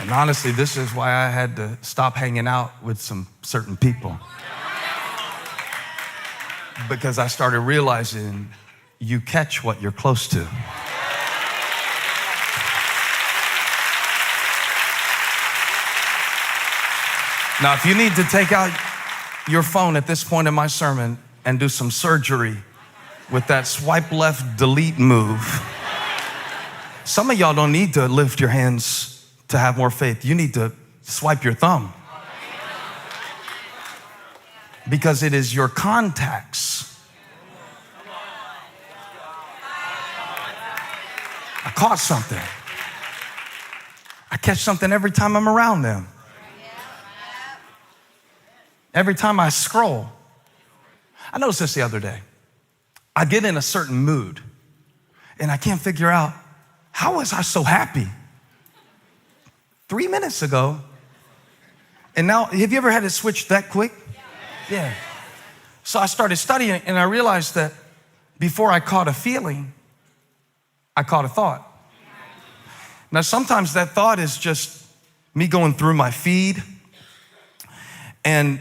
And honestly, this is why I had to stop hanging out with some certain people. Because I started realizing you catch what you're close to. Now, if you need to take out your phone at this point in my sermon and do some surgery with that swipe left delete move, some of y'all don't need to lift your hands to have more faith. You need to swipe your thumb. Because it is your contacts. I caught something. I catch something every time I'm around them. Every time I scroll. I noticed this the other day. I get in a certain mood and I can't figure out, how was I so happy 3 minutes ago? And now, have you ever had it switch that quick? Yeah. So I started studying and I realized that before I caught a feeling, I caught a thought. Now, sometimes that thought is just me going through my feed and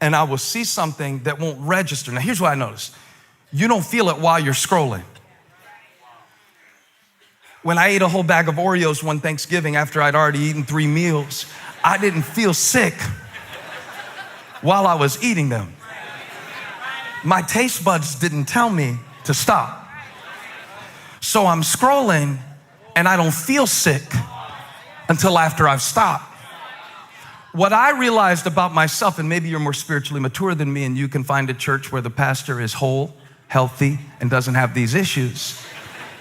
I will see something that won't register. Now, here's what I noticed. You don't feel it while you're scrolling. When I ate a whole bag of Oreos one Thanksgiving after I'd already eaten 3 meals, I didn't feel sick while I was eating them. My taste buds didn't tell me to stop. So I'm scrolling and I don't feel sick until after I've stopped. What I realized about myself, and maybe you're more spiritually mature than me and you can find a church where the pastor is whole, healthy, and doesn't have these issues.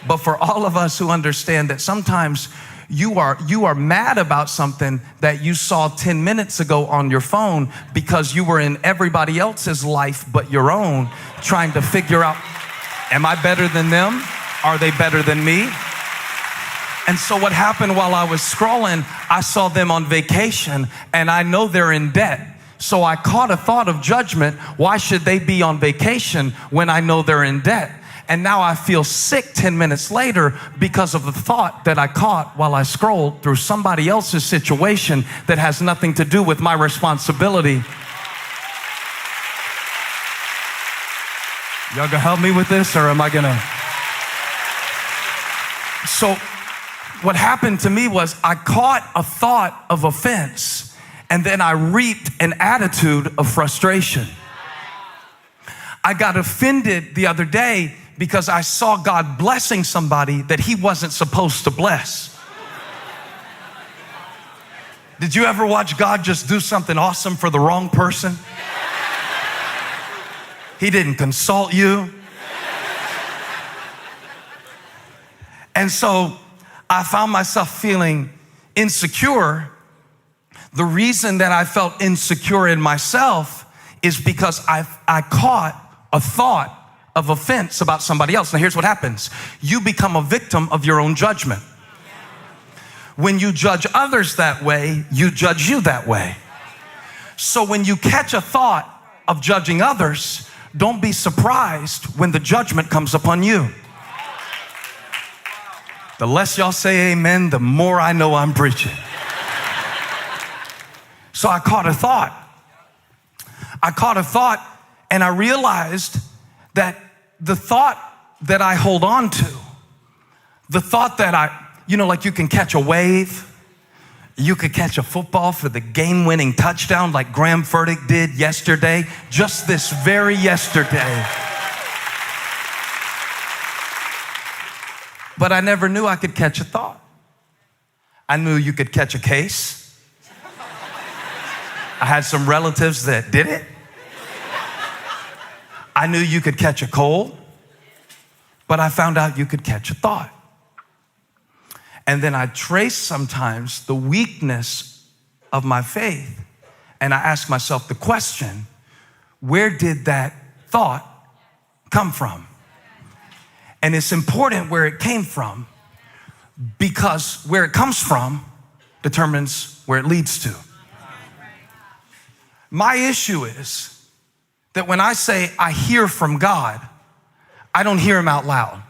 But for all of us who understand that sometimes you are mad about something that you saw 10 minutes ago on your phone because you were in everybody else's life but your own, trying to figure out, am I better than them? Are they better than me? And so what happened while I was scrolling, I saw them on vacation and I know they're in debt. So I caught a thought of judgment. Why should they be on vacation when I know they're in debt? And now I feel sick 10 minutes later because of the thought that I caught while I scrolled through somebody else's situation that has nothing to do with my responsibility. Y'all gonna help me with this, or am I gonna? So what happened to me was I caught a thought of offense and then I reaped an attitude of frustration. I got offended the other day because I saw God blessing somebody that he wasn't supposed to bless. Did you ever watch God just do something awesome for the wrong person? He didn't consult you. And so I found myself feeling insecure. The reason that I felt insecure in myself is because I caught a thought of offense about somebody else. Now here's what happens. You become a victim of your own judgment. When you judge others that way, you judge you that way. So when you catch a thought of judging others, don't be surprised when the judgment comes upon you. The less y'all say amen, the more I know I'm preaching. So I caught a thought. And I realized that the thought that I hold on to, the thought that like you can catch a wave, you could catch a football for the game-winning touchdown like Graham Furtick did yesterday, just this very yesterday. But I never knew I could catch a thought. I knew you could catch a case. I had some relatives that did it. I knew you could catch a cold, but I found out you could catch a thought. And then I traced sometimes the weakness of my faith, and I asked myself the question, where did that thought come from? And it's important where it came from, because where it comes from determines where it leads to. My issue is that when I say I hear from God, I don't hear him out loud.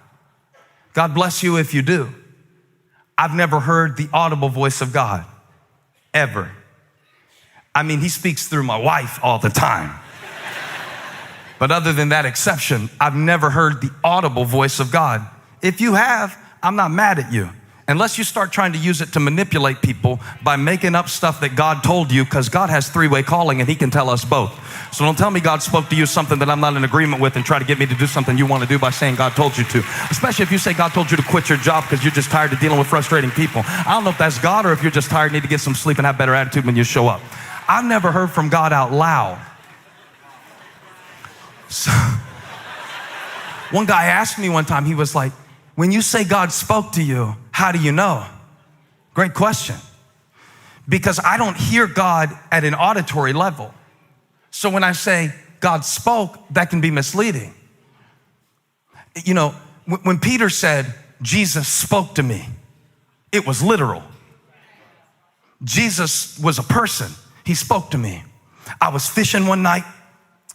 God bless you if you do. I've never heard the audible voice of God. ever. I mean, he speaks through my wife all the time. But other than that exception, I've never heard the audible voice of God. If you have, I'm not mad at you. Unless you start trying to use it to manipulate people by making up stuff that God told you, because God has three-way calling and he can tell us both. So don't tell me God spoke to you something that I'm not in agreement with and try to get me to do something you want to do by saying God told you to. Especially if you say God told you to quit your job because you're just tired of dealing with frustrating people. I don't know if that's God or if you're just tired, need to get some sleep and have better attitude when you show up. I've never heard from God out loud. So, one guy asked me one time, he was like, when you say God spoke to you, how do you know? Great question. Because I don't hear God at an auditory level. So when I say God spoke, that can be misleading. You know, when Peter said, Jesus spoke to me, it was literal. Jesus was a person. He spoke to me. I was fishing one night.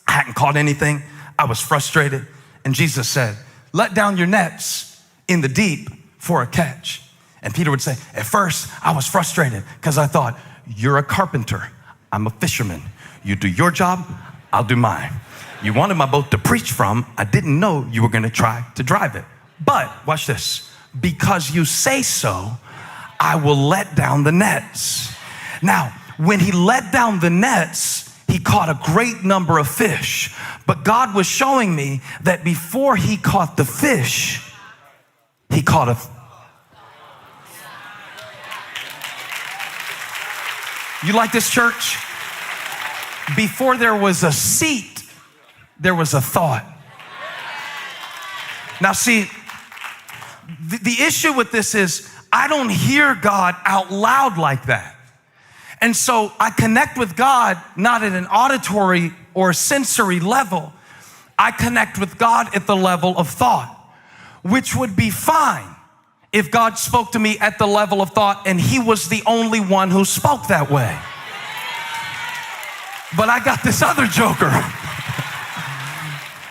I hadn't caught anything. I was frustrated. And Jesus said, let down your nets in the deep for a catch. And Peter would say, at first I was frustrated because I thought, you're a carpenter, I'm a fisherman. You do your job, I'll do mine. You wanted my boat to preach from, I didn't know you were gonna try to drive it. But watch this, because you say so, I will let down the nets. Now, when he let down the nets, he caught a great number of fish. But God was showing me that before he caught the fish, he caught a... You like this, church? Before there was a seat, there was a thought. Now see, the issue with this is I don't hear God out loud like that. And so I connect with God not at an auditory or sensory level. I connect with God at the level of thought, which would be fine if God spoke to me at the level of thought and he was the only one who spoke that way. But I got this other joker.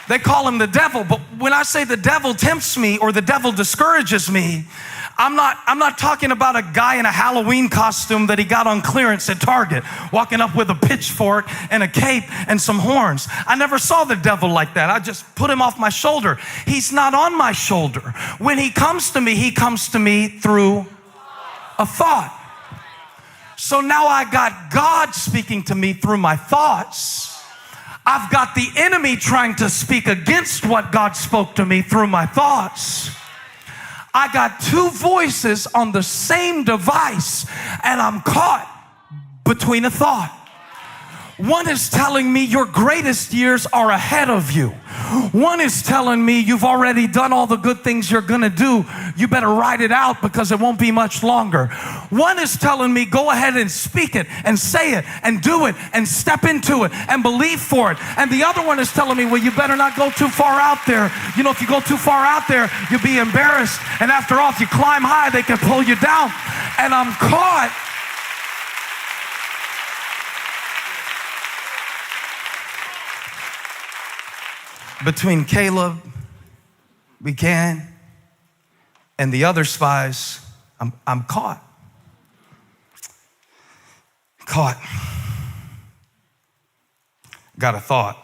They call him the devil, but when I say the devil tempts me or the devil discourages me, I'm not talking about a guy in a Halloween costume that he got on clearance at Target, walking up with a pitchfork and a cape and some horns. I never saw the devil like that. I just put him off my shoulder. He's not on my shoulder. When he comes to me through a thought. So now I got God speaking to me through my thoughts. I've got the enemy trying to speak against what God spoke to me through my thoughts. I got two voices on the same device and I'm caught between a thought. One is telling me your greatest years are ahead of you. One is telling me you've already done all the good things you're gonna do. You better ride it out because it won't be much longer. One is telling me go ahead and speak it and say it and do it and step into it and believe for it. And the other one is telling me, well, you better not go too far out there. You know, if you go too far out there, you'll be embarrassed. And after all, if you climb high, they can pull you down. And I'm caught between Caleb, Buchanan, and the other spies. I'm caught. Got a thought.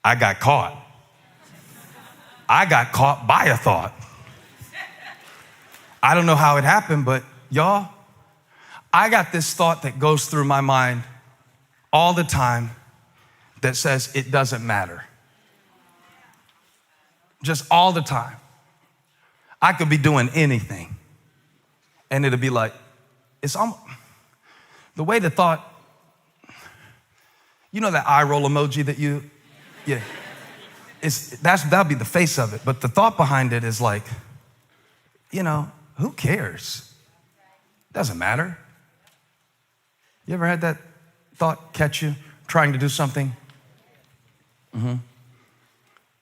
I got caught. I got caught by a thought. I don't know how it happened, but y'all, I got this thought that goes through my mind all the time that says it doesn't matter. Just all the time. I could be doing anything and it'll be like, it's almost, the way the thought, you know that eye roll emoji that yeah, that'll be the face of it. But the thought behind it is like, you know, who cares? Doesn't matter. You ever had that thought catch you trying to do something?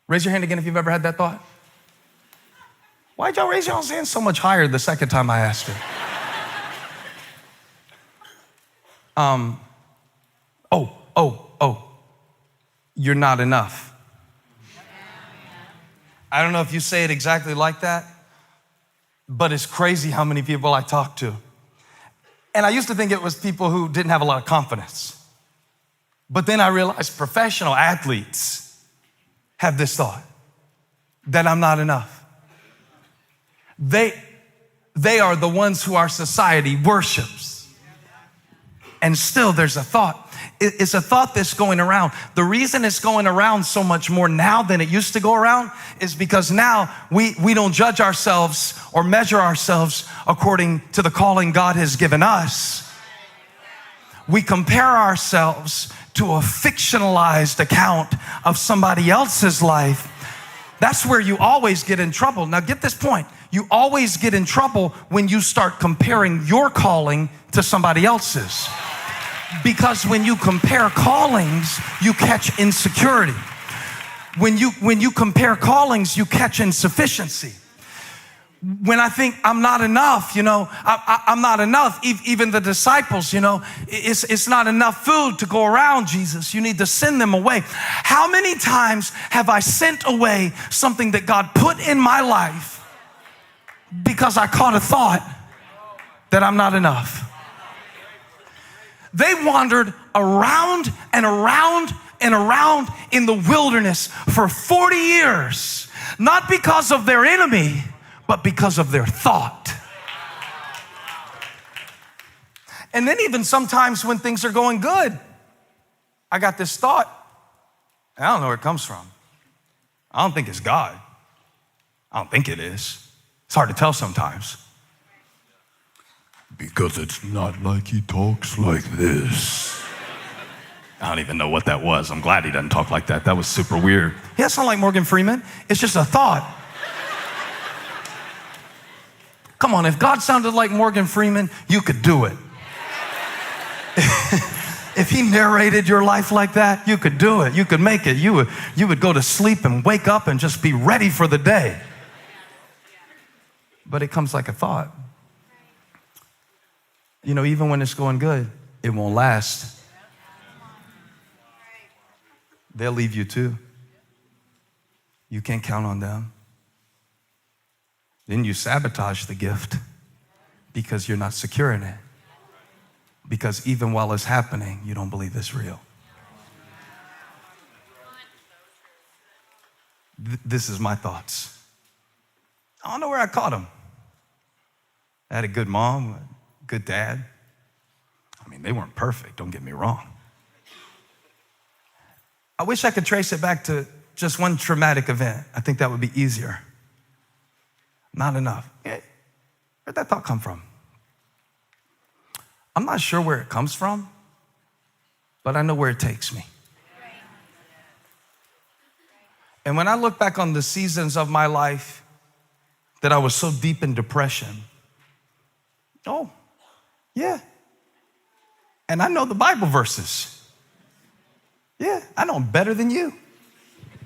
Raise your hand again if you've ever had that thought. Why'd y'all raise y'all's hand so much higher the second time I asked it? You're not enough. I don't know if you say it exactly like that, but it's crazy how many people I talk to. And I used to think it was people who didn't have a lot of confidence. But then I realized professional athletes have this thought that I'm not enough. They are the ones who our society worships. And still there's a thought. It's a thought that's going around. The reason it's going around so much more now than it used to go around is because now we don't judge ourselves or measure ourselves according to the calling God has given us. We compare ourselves to a fictionalized account of somebody else's life. That's where you always get in trouble. Now get this point. You always get in trouble when you start comparing your calling to somebody else's. Because when you compare callings, you catch insecurity. When you compare callings, you catch insufficiency. When I think I'm not enough, I'm not enough. Even the disciples, it's not enough food to go around, Jesus. You need to send them away. How many times have I sent away something that God put in my life because I caught a thought that I'm not enough? They wandered around and around and around in the wilderness for 40 years, not because of their enemy, but because of their thought. And then even sometimes when things are going good, I got this thought. I don't know where it comes from. I don't think it's God. I don't think it is. It's hard to tell sometimes. Because it's not like he talks like this. I don't even know what that was. I'm glad he doesn't talk like that. That was super weird. Yeah, it's not like Morgan Freeman. It's just a thought. Come on, if God sounded like Morgan Freeman, you could do it. If he narrated your life like that, you could do it. You could make it. You would go to sleep and wake up and just be ready for the day. But it comes like a thought. Even when it's going good, it won't last. They'll leave you too. You can't count on them. Then you sabotage the gift because you're not secure in it. Because even while it's happening, you don't believe it's real. This is my thoughts. I don't know where I caught them. I had a good mom, a good dad. I mean, they weren't perfect, don't get me wrong. I wish I could trace it back to just one traumatic event. I think that would be easier. Not enough. Where'd that thought come from? I'm not sure where it comes from, but I know where it takes me. And when I look back on the seasons of my life that I was so deep in depression, oh, yeah. And I know the Bible verses. Yeah, I know them better than you.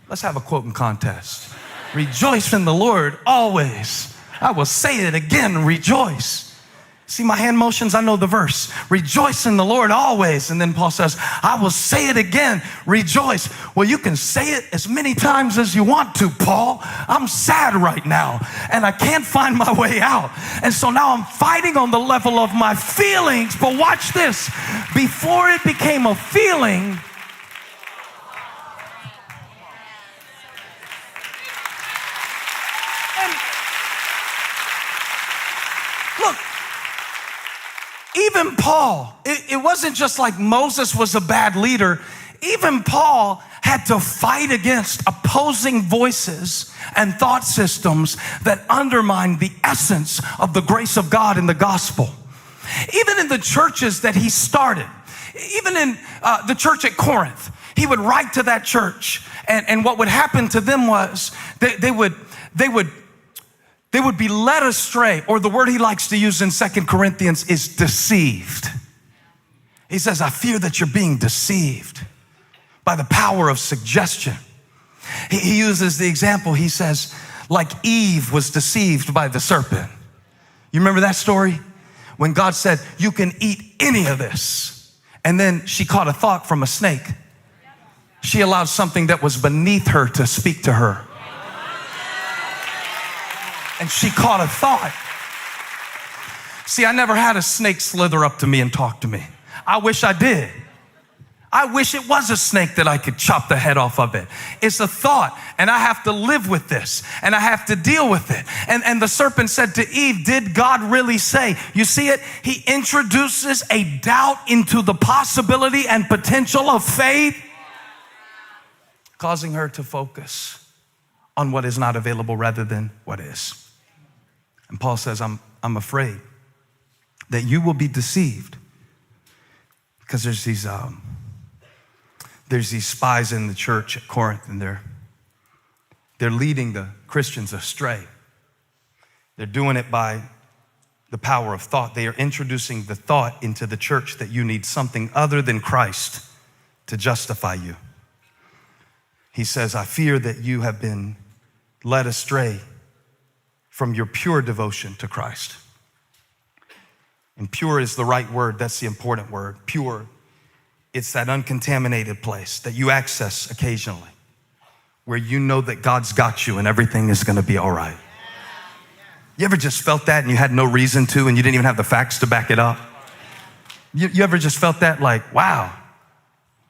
Let's have a quoting contest. Rejoice in the Lord always. I will say it again, rejoice. See my hand motions? I know the verse. Rejoice in the Lord always. And then Paul says, I will say it again, rejoice. Well, you can say it as many times as you want to, Paul. I'm sad right now, and I can't find my way out. And so now I'm fighting on the level of my feelings. But watch this. Before it became a feeling, look, even Paul, it wasn't just like Moses was a bad leader. Even Paul had to fight against opposing voices and thought systems that undermined the essence of the grace of God in the gospel. Even in the churches that he started, even in the church at Corinth, he would write to that church, and what would happen to them was they would be led astray, or the word he likes to use in 2 Corinthians is deceived. He says, I fear that you're being deceived by the power of suggestion. He uses the example, he says, like Eve was deceived by the serpent. You remember that story? When God said, you can eat any of this. And then she caught a thought from a snake. She allowed something that was beneath her to speak to her. And she caught a thought. See, I never had a snake slither up to me and talk to me. I wish I did. I wish it was a snake that I could chop the head off of it. It's a thought, and I have to live with this, and I have to deal with it. And the serpent said to Eve, did God really say? You see it? He introduces a doubt into the possibility and potential of faith, causing her to focus on what is not available rather than what is. And Paul says, I'm afraid that you will be deceived, because there's these spies in the church at Corinth, and they're leading the Christians astray. They're doing it by the power of thought. They are introducing the thought into the church that you need something other than Christ to justify you. He says, I fear that you have been led astray from your pure devotion to Christ. And pure is the right word. That's the important word. Pure. It's that uncontaminated place that you access occasionally, where you know that God's got you and everything is going to be all right. You ever just felt that and you had no reason to, and you didn't even have the facts to back it up? You ever just felt that, like, wow,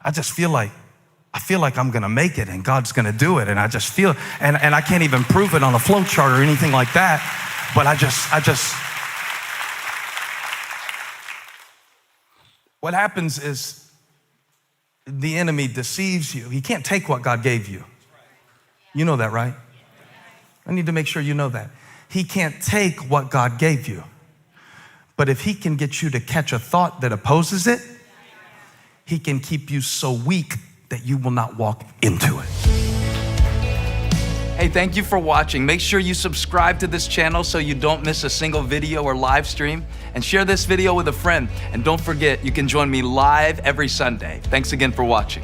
I feel like I'm going to make it and God's going to do it. And I just feel, and I can't even prove it on a flow chart or anything like that. But I just, what happens is, the enemy deceives you. He can't take what God gave you. You know that, right? I need to make sure you know that. He can't take what God gave you. But if he can get you to catch a thought that opposes it, he can keep you so weak that you will not walk into it. Hey, thank you for watching. Make sure you subscribe to this channel so you don't miss a single video or live stream, and share this video with a friend. And don't forget, you can join me live every Sunday. Thanks again for watching.